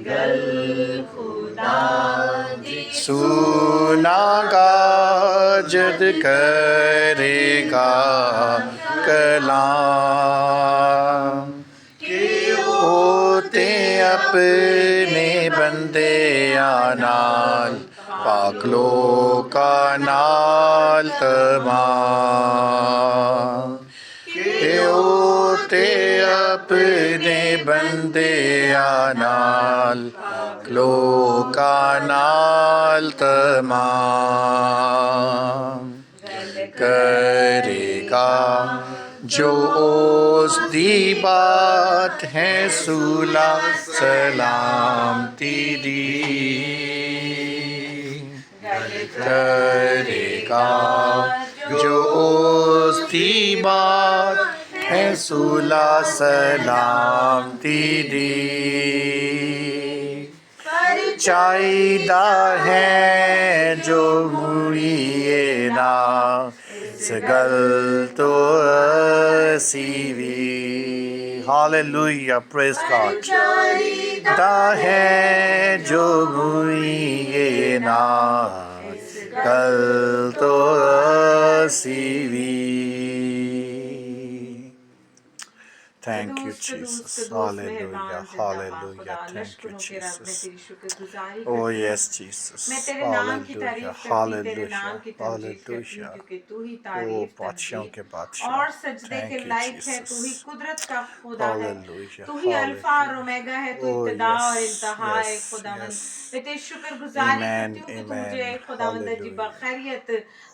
गल खुदा दी सुनागा जद करेगा कलाम कि होते अपने बंदे आनाल पाक लोका नाल तमाम कि होते अपने बंदे आनाल लोका नाल तमाम करेगा जो उस दी बात है सूला सलामती दी करेगा जो उस दी बात है सूला सलामती दी चाहिदा है जो मुड़िए ना सगल तो सीवी हालेलुया प्रेज गॉड चाहिदा है जो मुड़िए ना सगल तो CV Thank you, Jesus. Hallelujah. Hallelujah. Thank you, Jesus. Oh, yes, Jesus. Hallelujah. Hallelujah. Hallelujah. Oh, बादशाहों के बादशाह. और सजदे के लायक है, तू ही कुदरत का खुदा है, तू ही अल्फा और ओमेगा है, तू इब्तिदा और इंतहा है खुदावंद। मैं तेरी शुक्रगुजारी करती हूँ कि तू मुझे खुदावंद जी बखैरियत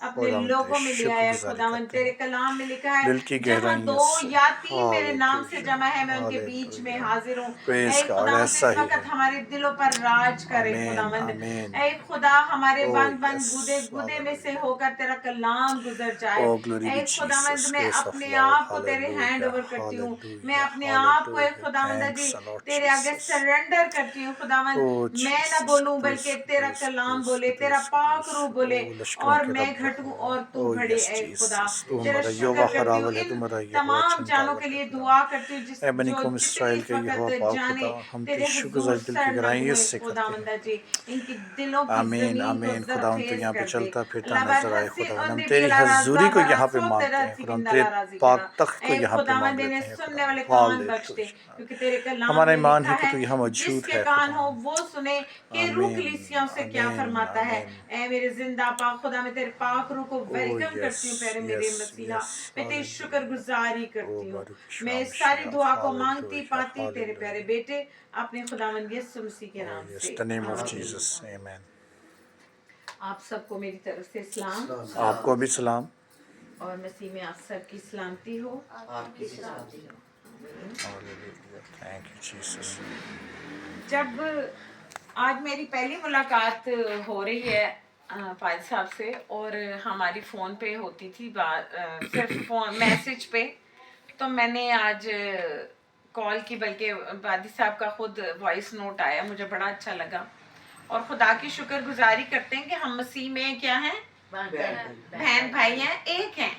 अपने लोगों में ले आया खुदावंद। तेरे कलाम में लिखा है जहाँ दो या तीन मेरे नाम से जमा है मैं उनके बीच में हाजिर हूँ। ऐ खुदावंद इस वक्त हमारे दिलों पर राज करे खुदावंद। ऐ खुदा हमारे बंद बंद गुदे गुदे में से होकर तेरा कलाम गुजर जाए। ऐ खुदावंद मैं अपने आप को तेरे हैंड ओवर करती हूँ, मैं अपने आप को ऐ खुदावंद जी तेरे आगे सरेंडर करती हूँ खुदावंद। मैं ना बोलूं बल्कि तेरा कलाम बोले, तेरा पाक रूह बोले और मैं घटूं और तू बढ़े। ऐ खुदा तेरा शुक्र करती हूँ, इन तमाम जानों के लिए दुआ करती हूँ जिस जो जितने इस वक्त जाने तेरे हुजूर सर नम हुए खुदावंद जी, इनकी दिलों की आमीन ज़मीन को आमीन खुदा तो ज़रख़ेज़ यहाँ पे कर दे। चलता फिरता अल्लाह नजर आए बरहसी खुदा हम ओंदे तेरी बिला हजूरी को राज़ा यहाँ पे बरसो मांगते तेरा हैं खुदा हम सिकिंदा तेरे ला राज़ी पाक करा। तख्त को ऐ यहाँ पे मांग खुदावंद लेते इन्हें हैं सुनने खुदा वाले कान बख्श दे, हालेलुया क्योंकि तेरे कलाम हमारा में ईमान लिखा है कि है तू यहाँ मौजूद जिसके है कान खुदा हो वो सुने कि रूह आमीन कलीसियाओं से क्या आमीन फरमाता है। आमीन ऐ मेरे जिंदा पाक खुदा मैं तेरे पाक रूह को ओ वेलकम यस करती हूँ प्यारे मेरे यस मसीहा। यस मैं तेरी हालेलुया शुक्रगुजारी ओ करती हूँ। बारुक मैं शाम इस सारी शिया दुआ को मांगती हालेलुया पाती तेरे प्यारे हालेलुया बेटे अपने खुदावंद यीशु मसीह के ओ नाम यस से, द नेम ऑफ आमीन। जीसस आमीन आप सबको मेरी तरफ से सलाम आपको भी सलाम और मसीह में आप सबकी सलामती हो, आपकी सलामती हो। हालेलुया थैंक यू जीसस जब आज मेरी पहली मुलाकात हो रही है फायद साहब से, और हमारी फ़ोन पे होती थी बात, सिर्फ फ़ोन मैसेज पे, तो मैंने आज कॉल की, बल्कि वादी साहब का खुद वॉइस नोट आया, मुझे बड़ा अच्छा लगा। और खुदा की शुक्रगुजारी करते हैं कि हम मसीह में क्या हैं, बहन भाई हैं, एक हैं।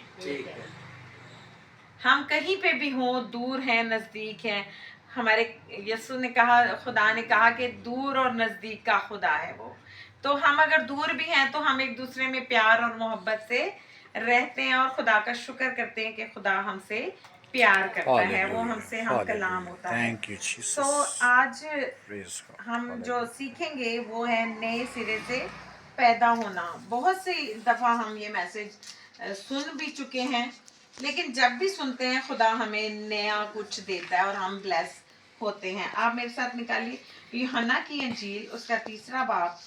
हम कहीं पे भी हों, दूर हैं नज़दीक हैं, हमारे यसु ने कहा, खुदा ने कहा कि दूर और नज़दीक का खुदा है वो। तो हम अगर दूर भी हैं तो हम एक दूसरे में प्यार और मोहब्बत से रहते हैं और खुदा का शुक्र करते हैं कि खुदा हमसे प्यार करता है, वो हमसे हम कलाम होता है। थैंक यू जीसस तो आज प्रेज गॉड हम जो सीखेंगे वो है नए सिरे से पैदा होना। बहुत सी दफ़ा हम ये मैसेज सुन भी चुके हैं, लेकिन जब भी सुनते हैं खुदा हमें नया कुछ देता है और हम ब्लेस होते हैं। आप मेरे साथ निकालिए यूहन्ना की इंजील उसका 3 बाब।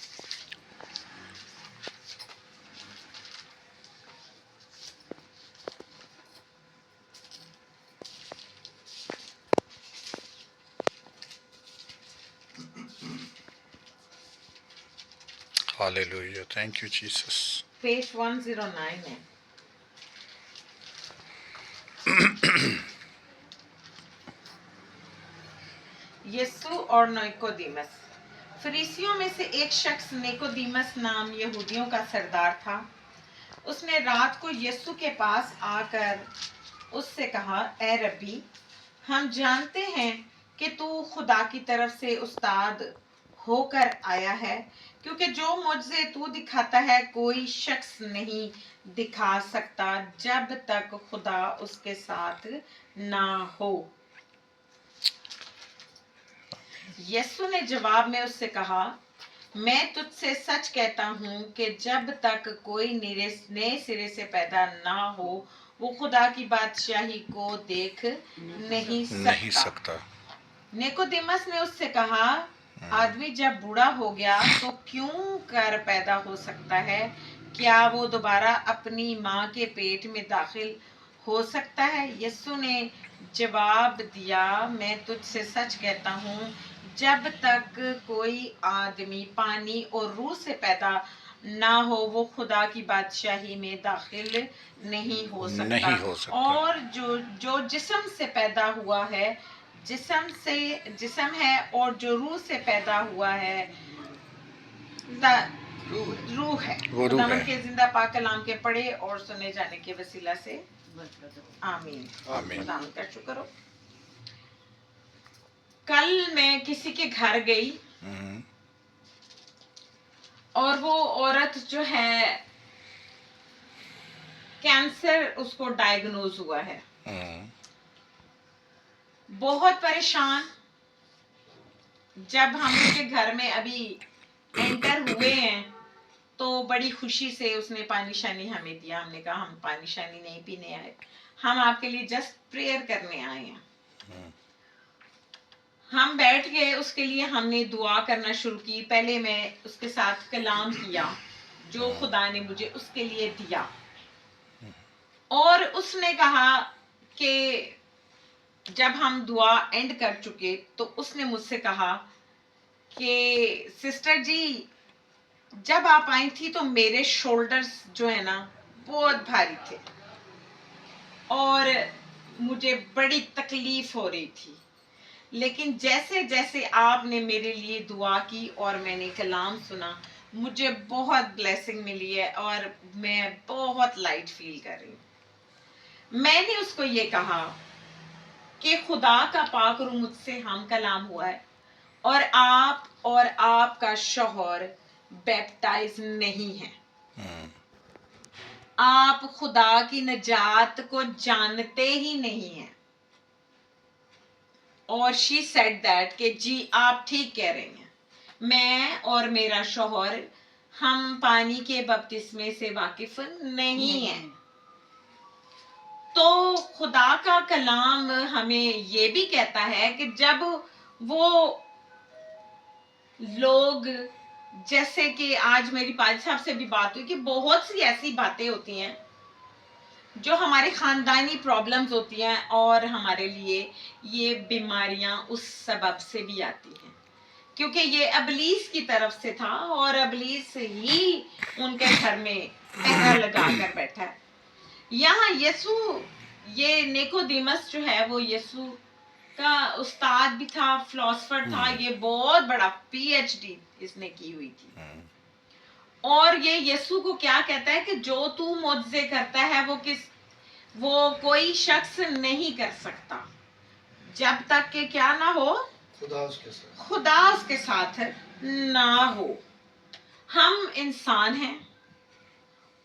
Hallelujah thank you Jesus page 109 है। यीशु और निकोदेमस। फरीसियों में से एक शख्स निकोदेमस नाम यहूदियों का सरदार था। उसने रात को यीशु के पास आकर उससे कहा, ए रब्बी, हम जानते हैं कि तू खुदा की तरफ से उस्ताद होकर आया है, क्योंकि जो मुझसे तू दिखाता है कोई शख्स नहीं दिखा सकता जब तक खुदा उसके साथ ना हो। यीशु ने जवाब में उससे कहा, मैं तुझसे सच कहता हूँ कि जब तक कोई नए सिरे से पैदा ना हो वो खुदा की बादशाही को देख नहीं सकता। निकोदेमस ने उससे कहा, आदमी जब बूढ़ा हो गया तो क्यों कर पैदा हो सकता है? क्या वो दोबारा अपनी माँ के पेट में दाखिल हो सकता है? यीशु ने जवाब दिया, मैं तुझसे सच कहता हूँ, जब तक कोई आदमी पानी और रूह से पैदा ना हो वो खुदा की बादशाही में दाखिल नहीं हो सकता। और जो जिस्म से पैदा हुआ है जिस्म है, और जो रूह से पैदा हुआ है रूह है। खुदावंद के जिंदा पाक कलाम के पढ़े और सुने जाने के वसीला से आमीन। खुदावंद का शुक्र हो। कल मैं किसी के घर गई और वो औरत जो है कैंसर उसको डायग्नोज हुआ है, बहुत परेशान। जब हम उसके घर में अभी एंटर हुए हैं तो बड़ी खुशी से उसने पानी शानी हमें दिया। हमने कहा हम पानी शानी नहीं पीने आए, हम आपके लिए जस्ट प्रेयर करने आए हैं। हम बैठ गए, उसके लिए हमने दुआ करना शुरू की। पहले मैं उसके साथ कलाम किया जो खुदा ने मुझे उसके लिए दिया, और उसने कहा कि जब हम दुआ एंड कर चुके तो उसने मुझसे कहा कि सिस्टर जी जब आप आई थी तो मेरे शोल्डर्स जो है ना बहुत भारी थे और मुझे बड़ी तकलीफ हो रही थी, लेकिन जैसे जैसे आपने मेरे लिए दुआ की और मैंने कलाम सुना मुझे बहुत ब्लेसिंग मिली है और मैं बहुत लाइट फील कर रही हूँ। मैंने उसको ये कहा कि खुदा का पाक रूह मुझसे हम कलाम हुआ है और आपका शौहर बैप्टाइज नहीं है, आप खुदा की नजात को जानते ही नहीं हैं। और शी सेड दैट कि जी आप ठीक कह रही हैं, मैं और मेरा शौहर हम पानी के बपतिस्मे से वाकिफ नहीं हैं। तो खुदा का कलाम हमें ये भी कहता है कि जब वो लोग, जैसे कि आज मेरी पाजी साहब से भी बात हुई कि बहुत सी ऐसी बातें होती हैं जो हमारे खानदानी प्रॉब्लम्स होती हैं और हमारे लिए ये बीमारियां उस सबब से भी आती हैं, क्योंकि ये अबलीस की तरफ से था और अबलीस ही उनके घर में पहरा लगा कर बैठा है। यहाँ यीशु, ये निकोदेमस जो है वो यीशु का उस्ताद भी था, फिलोसफर था, ये बहुत बड़ा पीएचडी इसने की हुई थी। और ये यीशु को क्या कहता है कि जो तू मुझसे करता है वो कोई शख्स नहीं कर सकता जब तक कि क्या ना हो, खुदा उसके साथ ना हो। हम इंसान हैं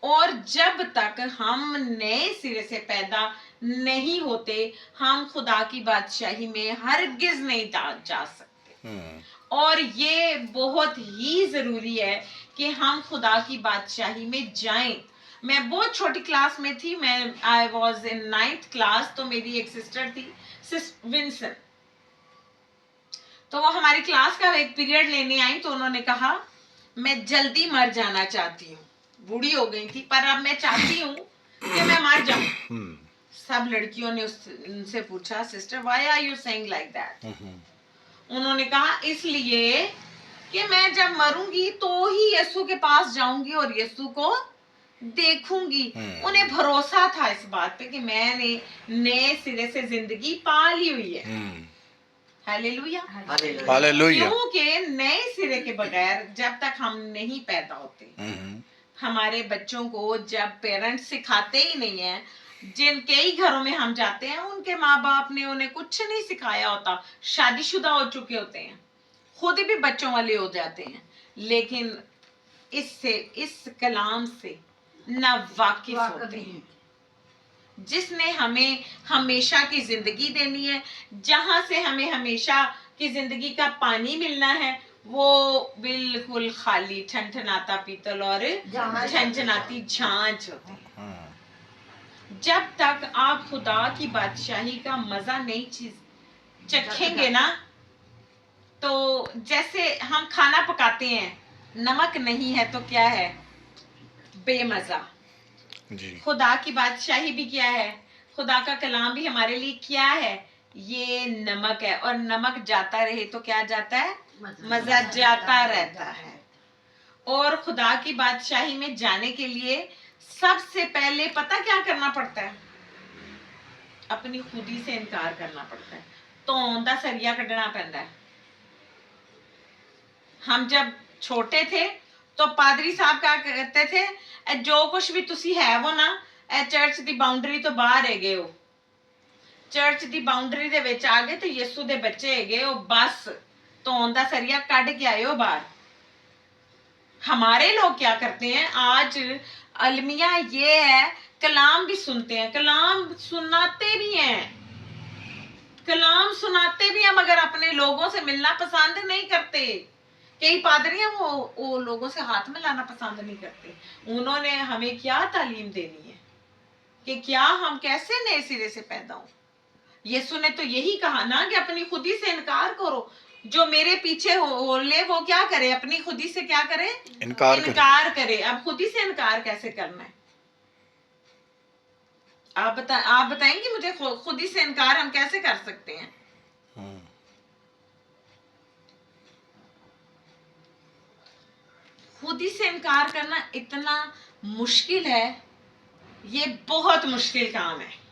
और जब तक हम नए सिरे से पैदा नहीं होते हम खुदा की बादशाही में हरगिज नहीं जा सकते। और ये बहुत ही जरूरी है कि हम खुदा की बादशाही में जाएं। मैं बहुत छोटी क्लास में थी, मैं I was in 9th class, तो मेरी एक सिस्टर थी विंसन, तो वो हमारी क्लास का एक पीरियड लेने आई। तो उन्होंने कहा मैं जल्दी मर जाना चाहती हूँ, बूढ़ी हो गई थी पर अब मैं चाहती हूँ कि मैं मर जाऊं। सब लड़कियों ने उनसे पूछा, sister why are you saying like that? उन्होंने कहा इसलिए कि मैं जब मरूंगी तो ही यीशु के पास जाऊंगी और यीशु को देखूंगी। उन्हें भरोसा था इस बात पे कि मैंने नए सिरे से जिंदगी पा ली हुई है। Hallelujah, hallelujah. क्योंकि नए सिरे के बगैर जब तक हम नहीं पैदा होते, हमारे बच्चों को जब पेरेंट्स सिखाते ही नहीं है, जिन कई घरों में हम जाते हैं उनके माँ बाप ने उन्हें कुछ नहीं सिखाया होता, शादीशुदा हो चुके होते हैं, खुद भी बच्चों वाले हो जाते हैं, लेकिन इससे, इस कलाम से ना वाकिफ होते हैं, जिसने हमें हमेशा की जिंदगी देनी है, जहां से हमें हमेशा की जिंदगी का पानी मिलना है, वो बिल्कुल खाली ठनठनाता पीतल और झंझनाती झांझ होती है। जब तक आप खुदा की बादशाही का मजा नहीं चीज चखेंगे ना, तो जैसे हम खाना पकाते हैं, नमक नहीं है तो क्या है, बेमजा। जी खुदा की बादशाही भी क्या है, खुदा का कलाम भी हमारे लिए क्या है, ये नमक है, और नमक जाता रहे तो क्या जाता है, मजा जाता रहता है। और खुदा की बादशाही में जाने के लिए सबसे पहले पता क्या करना पड़ता है, अपनी खुदी से इनकार करना पड़ता है, तो दा सरिया कढ़ना पैंदा है। हम जब छोटे थे तो पादरी साहब क्या कहते थे, जो कुछ भी तुसी है वो ना, चर्च दी बाउंड्री तो बाहर है गए हो, चर्च दी बाउंड्री दे विच आ गए तो यीशु दे बच्चे है गए हो, बस तो दा सरिया कढ़ के आए हो बाहर। हमारे लोग क्या करते हैं आज, अलमिया ये है, कलाम भी सुनते हैं, कलाम सुनाते भी हैं, कलाम सुनाते भी हैं, मगर अपने लोगों से मिलना पसंद नहीं करते। कई पादरी हैं वो लोगों से हाथ मिलाना पसंद नहीं करते। उन्होंने हमें क्या तालीम देनी है कि क्या हम कैसे नए सिरे से पैदा हो। यीशु ने तो यही कहा ना कि अपनी खुदी से इनकार करो, जो मेरे पीछे हो ले वो क्या करे, अपनी खुदी से क्या करे, इनकार करे। अब खुदी से इनकार कैसे करना है, आप बताएंगे मुझे, खुदी से इनकार हम कैसे कर सकते हैं। खुदी से इनकार करना इतना मुश्किल है, ये बहुत मुश्किल काम है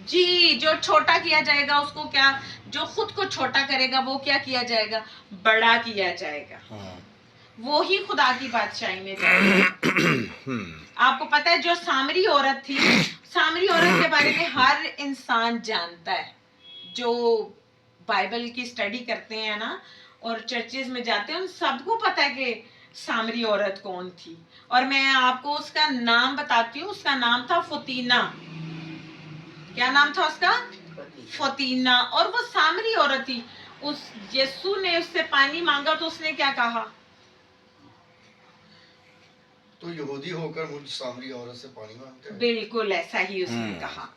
जी। जो छोटा किया जाएगा उसको क्या, जो खुद को छोटा करेगा वो क्या किया जाएगा, बड़ा किया जाएगा, वो ही खुदा की बादशाही में जाएगा। आपको पता है जो सामरी औरत थी, सामरी औरत के बारे में हर इंसान जानता है, जो बाइबल की स्टडी करते हैं ना और चर्चेज में जाते हैं, उन सबको पता है कि सामरी औरत कौन थी। और मैं आपको उसका नाम बताती हूँ, उसका नाम था फतीना। क्या नाम था उसका, फतीना। और वो सामरी औरत थी। उस यीशु ने उससे पानी मांगा तो उसने क्या कहा, तो यहूदी होकर मुझ सामरी औरत से पानी मांगते हैं। बिल्कुल ऐसा ही उसने कहा।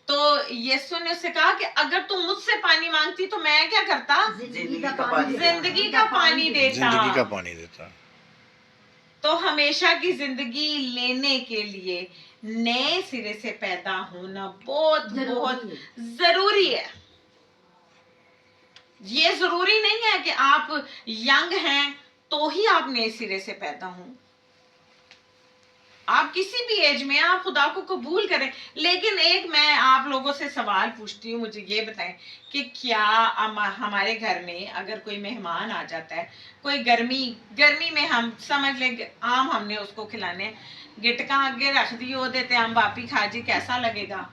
तो यीशु ने उससे कहा कि अगर तुम मुझसे पानी मांगती तो मैं क्या करता, जिंदगी का पानी देता। तो हमेशा की जिंदगी लेने के लिए नए सिरे से पैदा होना बहुत बहुत जरूरी है। ये जरूरी नहीं है कि आप यंग हैं तो ही आप नए सिरे से पैदा हों। आप किसी भी एज में आप खुदा को कबूल करें। लेकिन एक मैं आप लोगों से सवाल पूछती हूँ, मुझे ये बताएं कि क्या हमारे घर में अगर कोई मेहमान आ जाता है, कोई गर्मी में हम समझ लें आम हमने उसको खिलाने, गिटका आगे रख दी हो देते हम बापी खा जी, कैसा लगेगा।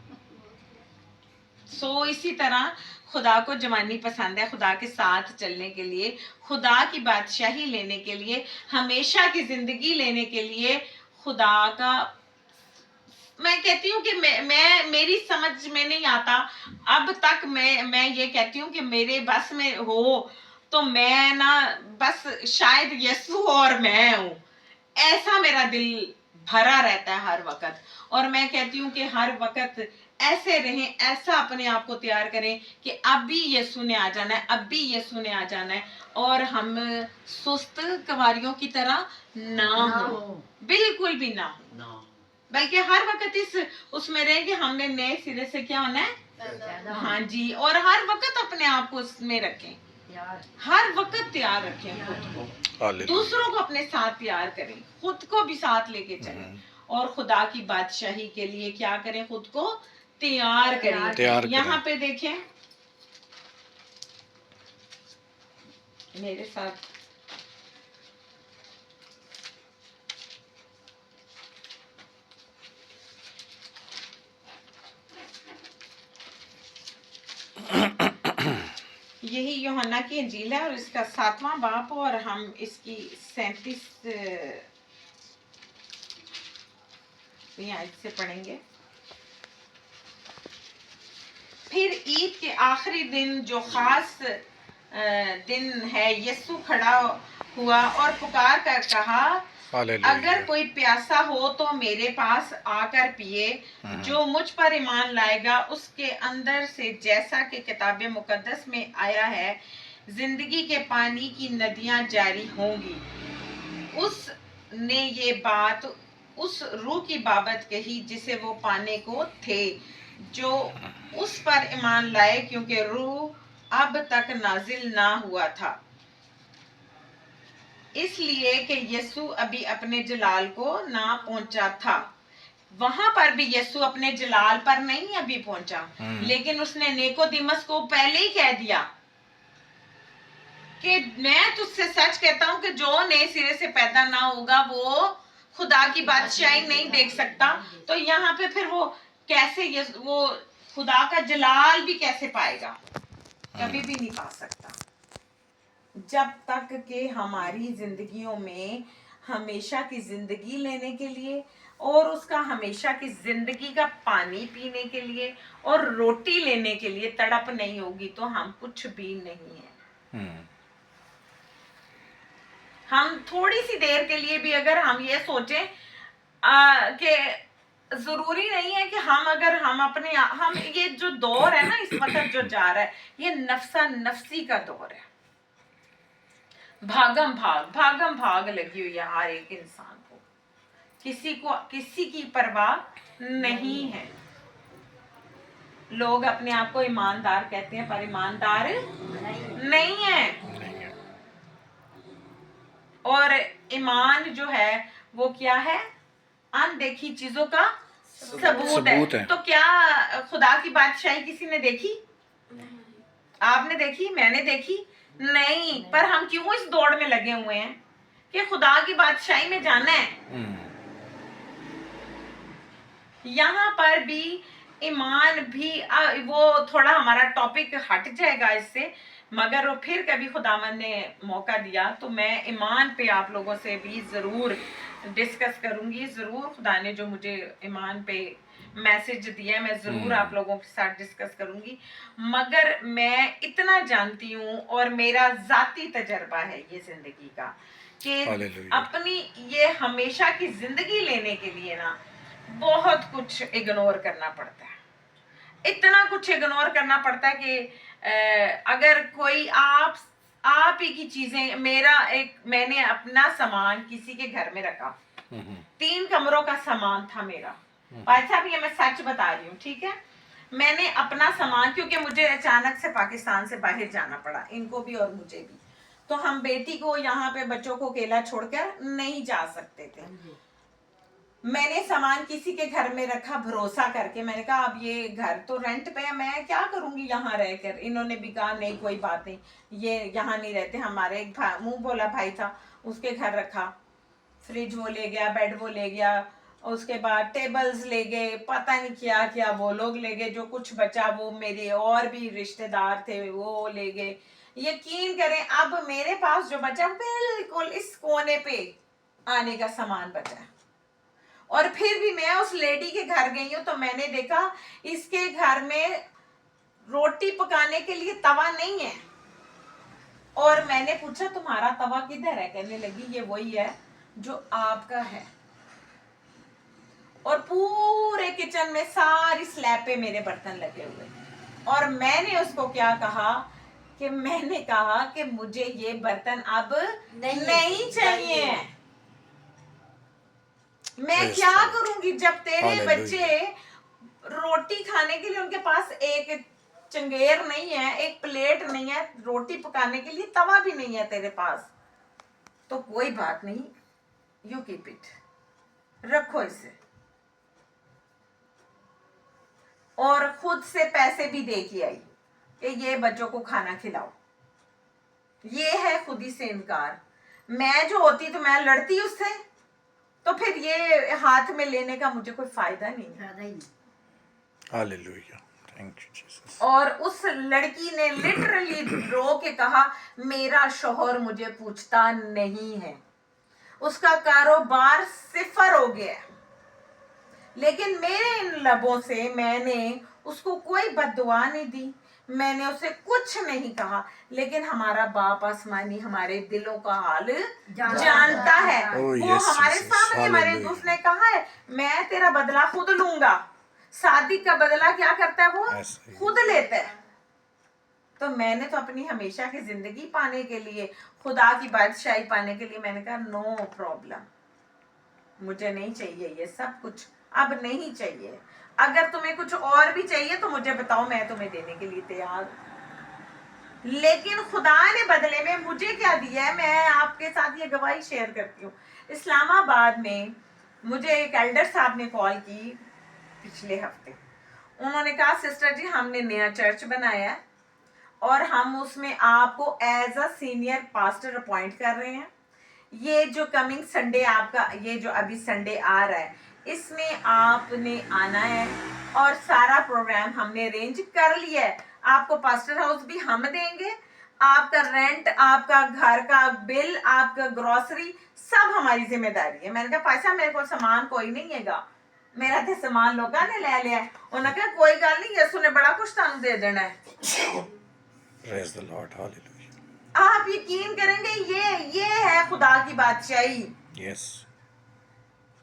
इसी तरह खुदा को जवानी पसंद है, खुदा के साथ चलने के लिए, खुदा की बादशाही लेने के लिए, हमेशा की जिंदगी लेने के लिए, खुदा का मैं कहती हूँ कि मैं मेरी समझ में नहीं आता अब तक। मैं ये कहती हूँ कि मेरे बस में हो तो मैं ना बस शायद यीशु और मैं हूँ, ऐसा मेरा दिल भरा रहता है हर वक्त। और मैं कहती हूँ कि हर वक्त ऐसे रहें, ऐसा अपने आप को तैयार करें कि अब भी यीशु ने आ जाना है, अब भी यीशु ने आ जाना है, और हम सुस्त कवारियों की तरह ना हो, बिल्कुल भी ना हो, बल्कि हर वक्त इस उसमें रहे कि हमने नए सिरे से क्या होना है। हाँ जी, और हर वक्त अपने आप को उसमें रखें, हर वक्त तैयार रखें खुद को, दूसरों को अपने साथ तैयार करें, खुद को भी साथ लेके चलें, और खुदा की बादशाही के लिए क्या करें, खुद को तैयार करें। यहाँ पे देखें मेरे साथ, यही यूहन्ना की इंजील है और इसका 7वां बाप और हम इसकी 37वीं आयत से पढ़ेंगे। फिर ईद के आखिरी दिन जो खास दिन है, यीशु खड़ा हुआ और पुकार कर कहा, अगर कोई प्यासा हो तो मेरे पास आकर पिए, जो मुझ पर ईमान लाएगा उसके अंदर से जैसा कि किताब मुकद्दस में आया है जिंदगी के पानी की नदियां जारी होंगी। उसने ये बात उस रूह की बाबत कही जिसे वो पाने को थे, जो उस पर ईमान लाए, क्योंकि रूह अब तक नाजिल ना हुआ था, इसलिए कि यीशु अभी अपने जलाल को ना पहुंचा था। वहां पर भी यीशु अपने जलाल पर नहीं अभी पहुंचा, लेकिन उसने निकोदेमस को पहले ही कह दिया कि मैं तुझसे सच कहता हूं कि जो नए सिरे से पैदा ना होगा वो खुदा की बादशाही नहीं देख सकता। तो यहाँ पे फिर वो कैसे वो खुदा का जलाल भी कैसे पाएगा? कभी भी नहीं पा सकता जब तक कि हमारी जिंदगियों में हमेशा की जिंदगी लेने के लिए और उसका हमेशा की जिंदगी का पानी पीने के लिए और रोटी लेने के लिए तड़प नहीं होगी तो हम कुछ भी नहीं है। हम थोड़ी सी देर के लिए भी अगर हम ये सोचें कि जरूरी नहीं है कि हम ये जो दौर है ना इस वक्त जो जा रहा है, ये नफ्सा नफ्सी का दौर है। भागम भाग लगी हुई है हर एक इंसान को, किसी की परवाह नहीं है। लोग अपने आप को ईमानदार कहते हैं पर ईमानदार नहीं है। और ईमान जो है वो क्या है? अनदेखी चीजों का सबूत है। तो क्या खुदा की बादशाही किसी ने देखी? आपने देखी? मैंने देखी नहीं। पर हम क्यों इस दौड़ में लगे हुए हैं कि खुदा की बादशाही में जाना है? यहाँ पर भी ईमान भी वो थोड़ा हमारा टॉपिक हट जाएगा इससे, मगर वो फिर कभी खुदावंद ने मौका दिया तो मैं ईमान पे आप लोगों से भी जरूर डिस्कस करूंगी। जरूर खुदा ने जो मुझे ईमान पे मैसेज दिया मैं जरूर आप लोगों के साथ डिस्कस करूंगी। मगर मैं इतना जानती हूँ और मेरा जाती तजर्बा है ये जिंदगी का कि अपनी ये हमेशा की जिंदगी लेने के लिए ना बहुत कुछ इग्नोर करना पड़ता है। इतना कुछ इग्नोर करना पड़ता है कि अगर कोई आप ही की चीजें, मैंने अपना सामान किसी के घर में रखा, 3 कमरों का सामान था मेरा। भाई साहब ये मैं सच बता रही हूँ, ठीक है? मैंने अपना सामान, क्योंकि मुझे अचानक से पाकिस्तान से बाहर जाना पड़ा, इनको भी और मुझे भी, तो हम बेटी को यहाँ पे बच्चों को अकेला छोड़कर नहीं जा सकते थे। मैंने सामान किसी के घर में रखा भरोसा करके। मैंने कहा अब ये घर तो रेंट पे है, मैं क्या करूंगी यहाँ रहकर। इन्होंने भी कहा नहीं कोई बात नहीं, ये यहाँ नहीं रहते। हमारे एक मुंह बोला भाई था, उसके घर रखा। फ्रिज वो ले गया, बेड वो ले गया, उसके बाद टेबल्स ले गए, पता नहीं क्या क्या वो लोग ले गए। जो कुछ बचा वो मेरे और भी रिश्तेदार थे वो ले गए। यकीन करें अब मेरे पास जो बचा बिल्कुल इस कोने पे आने का सामान बचा है। और फिर भी मैं उस लेडी के घर गई हूँ तो मैंने देखा इसके घर में रोटी पकाने के लिए तवा नहीं है। और मैंने पूछा तुम्हारा तवा किधर है? कहने लगी ये वही है जो आपका है। और पूरे किचन में सारी स्लैब पे मेरे बर्तन लगे हुए। और मैंने उसको क्या कहा कि मैंने कहा कि मुझे ये बर्तन अब नहीं चाहिए। मैं क्या करूंगी जब तेरे बच्चे रोटी खाने के लिए उनके पास एक चंगेर नहीं है, एक प्लेट नहीं है, रोटी पकाने के लिए तवा भी नहीं है तेरे पास। तो कोई बात नहीं, यू कीप इट, रखो इसे। और खुद से पैसे भी दे के आई कि ये बच्चों को खाना खिलाओ। ये है खुदी से इनकार। मैं जो होती तो मैं लड़ती उससे, तो फिर ये हाथ में लेने का मुझे कोई फायदा नहीं है। हालेलुया। Thank you, Jesus. اور اس لڑکی نے لٹرلی رو کے کہا میرا شوہر مجھے پوچھتا نہیں ہے، اس کا کاروبار صفر ہو گیا ہے، لیکن میرے ان لبوں سے میں نے اس کو کوئی بد دعا نہیں دی، میں نے اسے کچھ نہیں کہا، لیکن ہمارا باپ آسمانی ہمارے دلوں کا حال جانتا ہے۔ Oh, وہ yes, ہمارے Jesus. سامنے مرے Hallelujah. دوست نے کہا ہے میں تیرا بدلہ خود لوں گا۔ صادق کا بدلہ کیا کرتا ہے؟ وہ ایسا ہی۔ خود لیتا ہے۔ تو میں نے تو اپنی ہمیشہ کی زندگی پانے کے لیے، خدا کی بادشاہی پانے کے لیے میں نے کہا نو پرابلم، مجھے نہیں چاہیے یہ سب کچھ، اب نہیں چاہیے، اگر تمہیں کچھ اور بھی چاہیے تو مجھے بتاؤ، میں تمہیں دینے کے لیے تیار ہوں۔ لیکن خدا نے بدلے میں مجھے کیا دیا ہے، میں آپ کے ساتھ یہ گواہی شیئر کرتی ہوں۔ اسلام آباد میں مجھے ایک ایلڈر صاحب نے کال کی پچھلے ہفتے، انہوں نے کہا سسٹر جی ہم نے نیا چرچ بنایا ہے اور ہم اس میں آپ کو as a senior pastor appoint کر رہے ہیں، یہ جو کمنگ سنڈے آپ کا یہ جو ابھی سنڈے آ رہا ہے اس میں آپ نے آنا ہے اور سارا پروگرام ہم نے ارینج کر لیا ہے، آپ کو پاسٹر ہاؤس بھی ہم دیں گے، آپ کا رینٹ، آپ کا گھر کا بل، آپ کا گروسری سب ہماری ذمہ داری ہے۔ میں نے کہا پیسہ میرے کو سامان کوئی نہیں ہے گا، میرا تو سامان لوگوں نے لے لیا ہے۔ انہوں نے کہا کوئی گل نہیں، یسو نے بڑا کچھ تانوں دے دینا ہے۔ Praise the Lord. Hallelujah. آپ یقین کریں گے یہ ہے خدا کی بادشاہی، Yes.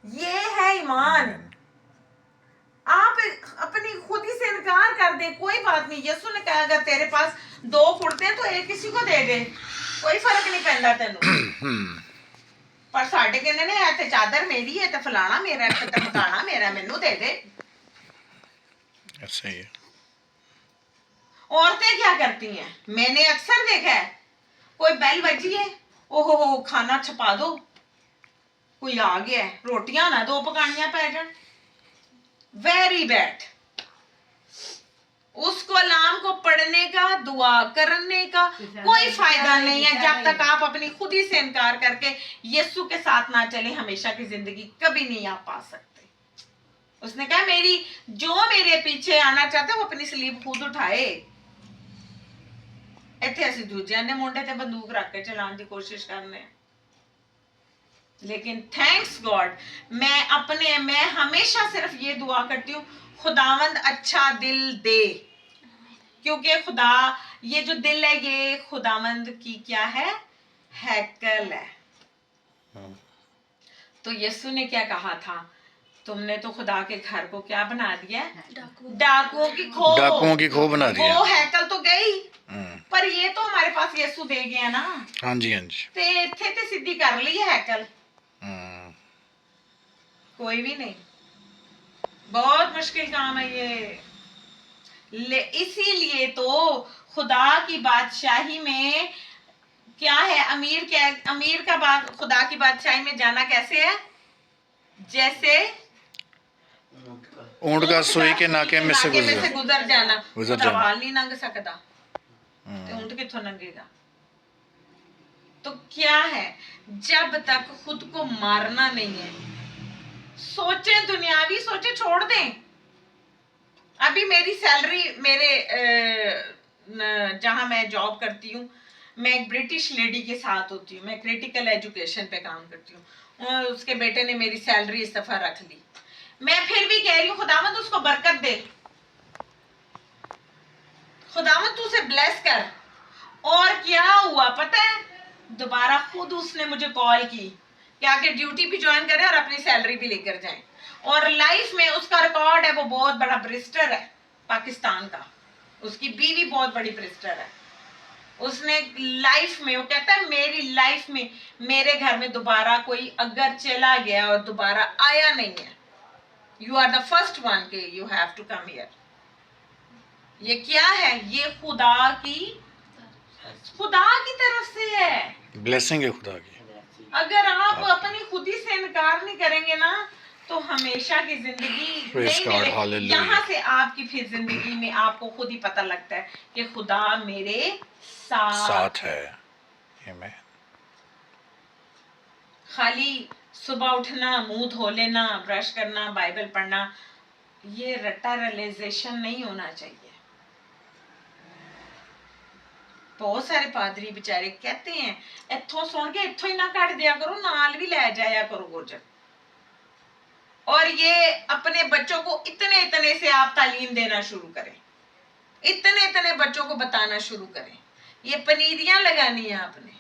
یہ ہے ایمان۔ Amen. آپ اپنی خودی سے انکار کر دیں، کوئی بات نہیں، یسو نے کہا اگر تیرے پاس 2 کرتے ہیں تو ایک کسی کو دے دے، کوئی فرق نہیں پہنتا تینوں۔ پر ساڈے کہندے نے تے چادر میری ہے تے فلانا میرا ہے تے مکانا میرا، مینوں دے دے۔ ایسا ہی ہے۔ عورتیں کیا کرتی ہیں، میں نے اکثر دیکھا ہے، کوئی بیل بجی ہے، او ہو کھانا چھپا دو، کوئی آ گیا ہے، روٹیاں نہ 2 پکانیاں پہ جان، ویری بیڈ۔ اس کو کلام کو پڑھنے کا، دعا کرنے کا کوئی فائدہ نہیں ہے جب تک آپ اپنی خودی سے انکار کر کے یسوع کے ساتھ نہ چلیں، ہمیشہ کی زندگی کبھی نہیں آپ پا سکتے۔ اس نے کہا جو میرے پیچھے آنا چاہتا ہے وہ اپنی سلیب خود اٹھائے۔ ایتھے اسی دوجیاں دے منڈے تے بندوق رکھ کے چلان دی کوشش کرنے، لیکن تھینکس گاڈ میں ہمیشہ صرف یہ دعا کرتی ہوں خداوند اچھا دل دے، کیونکہ خدا یہ جو دل ہے یہ خداوند کی کیا ہے، ہیکل ہے۔ تو یسوع نے کیا کہا تھا، تم نے تو خدا کے گھر کو کیا بنا دیا، ڈاکوؤں کی کھو، ڈاکوؤں کی کھو بنا دیا۔ وہ ہیکل تو گئی، پر یہ تو ہمارے پاس یسوع دے گیا نا، ہاں جی ہاں جی۔ تے ایتھے تے سیدھی کر لی ہے ہیکل، کوئی بھی نہیں، بہت مشکل کام ہے یہ۔ اسی لیے تو خدا کی بادشاہی میں کیا ہے، امیر کا خدا کی بادشاہی میں جانا کیسے ہے، جیسے اونٹ کا سوئی کے ناکے میں سے گزر جانا، گزر خدا جانا۔ وال نہیں لنگ سکتا، اونٹ کتوں لنگے گا؟ تو کیا ہے، جب تک خود کو مارنا نہیں ہے، سوچیں دنیاوی سوچیں چھوڑ دیں۔ ابھی میری سیلری جہاں میں جاب کرتی ہوں، میں ایک برٹش لیڈی کے ساتھ ہوتی ہوں، میں کریٹیکل ایجوکیشن پہ کام کرتی ہوں، اس کے بیٹے نے میری سیلری اس دفعہ رکھ لی، میں پھر بھی کہہ رہی ہوں خداوند اس کو برکت دے، خداوند تو اسے بلیس کر۔ اور کیا ہوا پتہ ہے، دوبارہ خود اس نے مجھے کال کی کہ آ کے ڈیوٹی بھی جوائن کریں اور اپنی سیلری بھی لے کر جائیں، اور لائف میں اس کا ریکارڈ ہے، وہ بہت بڑا برسٹر ہے پاکستان کا، اس کی بیوی بہت بڑی برسٹر ہے، اس نے لائف میں، وہ کہتا ہے میری لائف میں میرے گھر میں دوبارہ کوئی اگر چلا گیا اور دوبارہ آیا نہیں ہے، you are the first one کہ you have to come here. یہ کیا ہے، یہ خدا کی طرف سے ہے، بلیسنگ ہے خدا کی۔ اگر آپ اپنی خودی سے انکار نہیں کریں گے نا تو ہمیشہ کی زندگی نہیں ملے۔ یہاں سے آپ کی پھر زندگی میں آپ کو خود ہی پتہ لگتا ہے کہ خدا میرے ساتھ ہے۔ خالی صبح اٹھنا، منہ دھو لینا، برش کرنا، بائبل پڑھنا، یہ رٹا ریلیزیشن نہیں ہونا چاہیے۔ ਬਹੁਤ ਸਾਰੇ ਪਾਦਰੀ ਵਿਚਾਰੇ ਕਹਿੰਦੇ हैं ਇੱਥੋਂ ਸੁਣ ਕੇ ਇੱਥੋਂ ਹੀ ਨਾ ਕੱਢ ਦਿਆ ਕਰੋ, ਨਾਲ ਵੀ ਲੈ ਜਾਇਆ करो गुर्जर। और ये अपने बच्चों को इतने इतने से आप तालीम देना शुरू करें, इतने इतने बच्चों को बताना शुरू करें। ये पनीरियां लगानी है आपने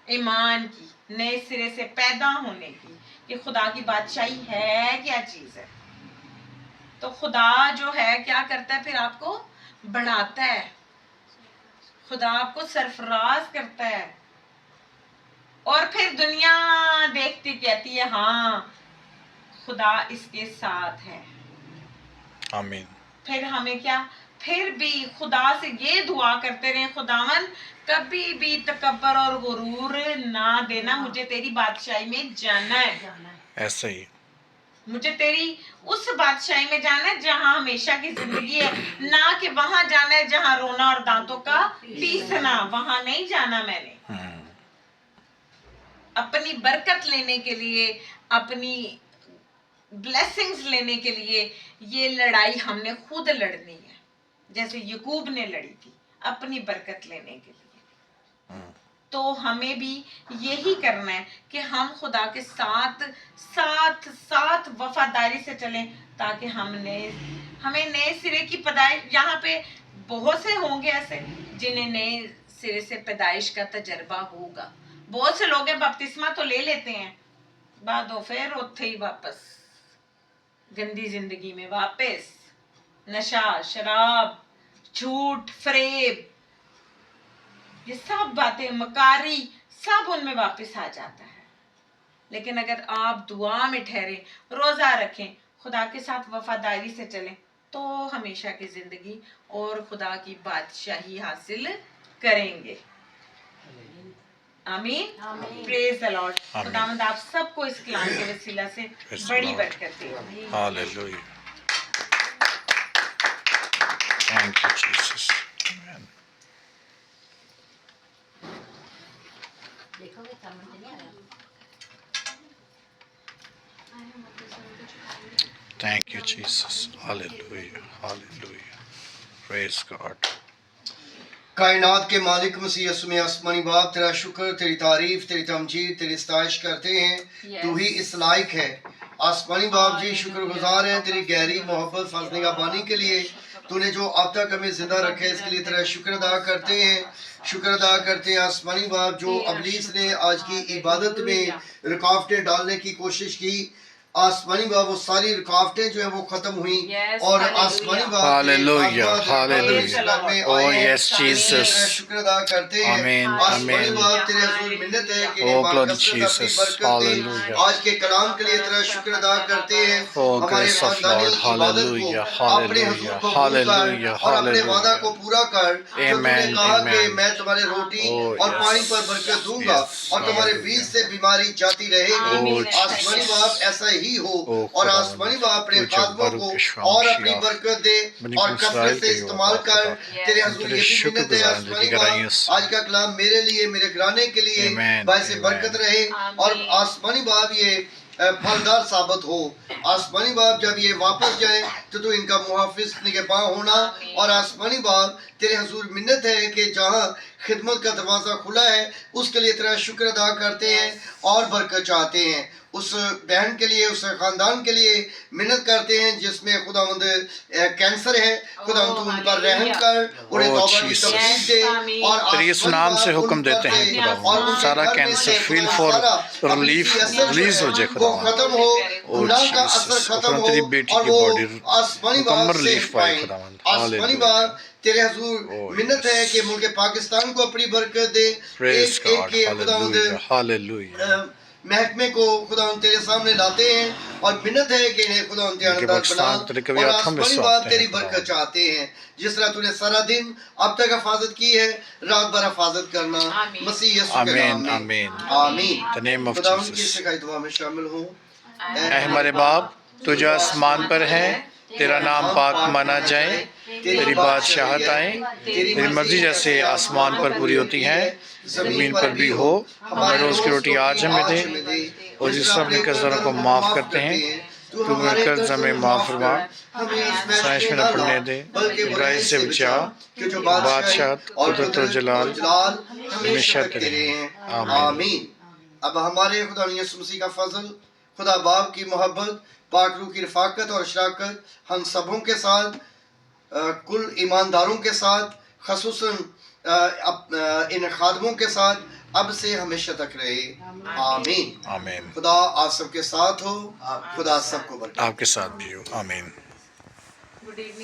ईमान की, नए सिरे से पैदा होने की, कि खुदा की बादशाही है क्या चीज है। तो खुदा जो है क्या करता है, फिर आपको बढ़ाता है, खुदा आपको सरफराज करता है। और फिर दुनिया देखती कहती है हाँ खुदा इसके साथ है। आमीन। फिर हमें क्या, फिर भी खुदा से ये दुआ करते रहे, खुदावन कभी भी तकब्बर और गुरूर ना देना, मुझे तेरी बादशाही में जाना है। ऐसा ही मुझे तेरी उस बादशाही में जाना है जहाँ हमेशा की जिंदगी है, ना कि वहां जाना है जहाँ रोना और दांतों का पीसना, वहां नहीं जाना मैंने। अपनी बरकत लेने के लिए, अपनी ब्लेसिंग्स लेने के लिए ये लड़ाई हमने खुद लड़नी है, जैसे यकूब ने लड़ी थी अपनी बरकत लेने के लिए। तो हमें भी यही करना है कि हम खुदा के साथ साथ साथ वफादारी से चलें, ताकि हमें नए सिरे की पैदाइश, यहाँ पे बहुत से होंगे ऐसे जिन्हें नए सिरे से पैदाइश का तजर्बा होगा। बहुत से लोग बपतिस्मा तो ले लेते हैं, बाद फिर उत्थे ही वापस गंदी जिंदगी में वापस, नशा, शराब, झूठ, फरेब, ये सब बातें, मकारी, सब उनमें वापस आ जाता है। लेकिन अगर आप दुआ में ठहरे, रोजा रखें, खुदा के साथ वफादारी से चलें, तो हमेशा की जिंदगी और खुदा की बादशाही हासिल करेंगे। आमीन। Praise the Lord. खुदावंद आप सबको इस कलाम के वसीला से बड़ी बरकत दे। हालेलुया। Thank you Jesus. आमीन। Thank you, Jesus. Hallelujah. Hallelujah. Praise God. कायनात के मालिक मसीह यीशु में आसमानी बाप, तेरा शुक्र, तेरी तारीफ, तेरी तमजीद, तेरी सताइश करते हैं। तू ही इस लायक है। आसमानी बाप जी शुक्रगुजार हैं तेरी गहरी मोहब्बत, फजल निगहबानी के लिए। तूने जो अब तक हमें जिंदा रखा है इसके लिए तेरा शुक्र अदा करते हैं। शुक्र अदा करते हैं आसमानी बाप, जो अबलीस ने आज की इबादत में रुकावटें डालने की कोशिश की, आसमानी बाप वो सारी रुकावटें जो है वो खत्म हुई और आसमानी बाप hallelujah, hallelujah. Oh yes Jesus. शुक्र अदा करते हैं। आमीन, आसमानी आमीन। बाप तेरे हुजूर मिन्नत है कि ओह ग्लोरी अपनी जीसस। बरकत दे। हालेलुया। आज के कलाम के लिए तेरा शुक्र अदा करते हैं। ओह हमारे ग्रेस ऑफ खानदानी लॉर्ड। इबादत को हालेलुया, अपने हुजूर हालेलुया, को हालेलुया, और अपने वादा हालेलुया। को पूरा कर, जो तूने Amen, कहा कि amen. मैं तुम्हारे रोटी Oh, और yes. पानी पर बरकत दूंगा Yes, और तुम्हारे hallelujah. बीज से बीमारी जाती रहेगी। Oh, आसमानी Jesus. बाप ऐसा ही हो Oh, और खुदा आसमानी बाप अपने तुझे खादमों बरुक को इश्वाम और शिया। अपनी बरकत दे बनी और इसराइल कसरत से के इस्तेमाल युवा कर। खुदा, तेरे हुजूर तेरे ये भी मिन्नत है शुक्रगुजार आसमानी जिंदगी बाप, रईस। आज का कलाम मेरे लिए, मेरे घराने के लिए Amen, बायसे amen. बरकत रहे और आसमानी बाप ये फलदार साबित हो। आसमानी बाप जब ये वापस जाए तो तू इनका मुहाफिज निगहबान होना। और आसमानी बाप तेरे हुजूर मिन्नत है कि जहाँ खिदमत का दरवाज़ा खुला है उसके लिए तेरा शुक्र अदा करते हैं और बरकत चाहते हैं। उस बहन के लिए, उस खानदान के लिए मिन्नत करते हैं जिसमें खुदावंद कैंसर है, खुदावंद तू उन पर रहम कर, उन्हें Oh, तौबा की Jesus. तौफीक दे और तेरे इस आसमानी नाम से बाप हुक्म उन पर देते हैं दे खुदावंद, और उनके सारा घर में कैंसर से फील खुदा फॉर सारा रिलीफ अपनी असर जो रिलीज है हो जाए वो खुदावंद। खत्म हो, Oh, गुनाह का Jesus. असर खत्म हुक्म हो तेरी बेटी और की वो बॉडी आसमानी मुकम्मल बाप रिलीफ सेफ पाए पाए। खुदावंद। आसमानी हालेलुया। बाप तेरे हुजूर Oh, मिन्नत yes. है कि मुल्क पाकिस्तान को अपनी बरकत दे। Praise एक एक God. के खुदावंद Hallelujah. Hallelujah. महकमे को खुदा तेरे सामने लाते हैं और मिन्नत है कि इन्हें खुदा उनके पाकिस्तान तेरे कभी और हाथों में आसमानी बाप सौंपते तेरी हैं बरकत खुदावंद। चाहते हैं। जिस तरह तूने सारा दिन अब तक हिफाजत की है, रात भर हिफाजत करना आमीन। मसीह यीशु के नाम आमीन, में आमीन। आमीन। The name of खुदावंद की Jesus. सिखाई दुआ में शामिल हो। ऐ हमारे बाप तू जो आसमान पर है, तेरा नाम पाक माना जाए, तेरी बादशाहत आए, तेरी मर्जी जैसे आसमान पर पूरी होती है जमीन पर भी हो। हमारे रोज की रोटी आज हमें दे और जिस अपने कर्जदारों को माफ करते हैं تو تو ہمارے قرض ہمیں معاف فرما، ہمیں اس سائش میں نہ پڑنے دے، برائی سے بچا، کہ جو بادشاہت، قدرت و جلال ہمیشہ تک تیرے ہیں، آمین۔ اب ہمارے خدا یسوع مسیح کا فضل، خدا باپ کی محبت، پاک روح کی رفاقت اور شراکت ہم سبوں کے ساتھ، کل ایمانداروں کے ساتھ، خصوصاً ان خادموں کے ساتھ اب سے ہمیشہ تک رہے، آمین۔ آمین۔ خدا آپ سب کے ساتھ ہو، خدا سب کو برکت۔ آپ کے ساتھ بھی ہو، آمین۔ Good evening.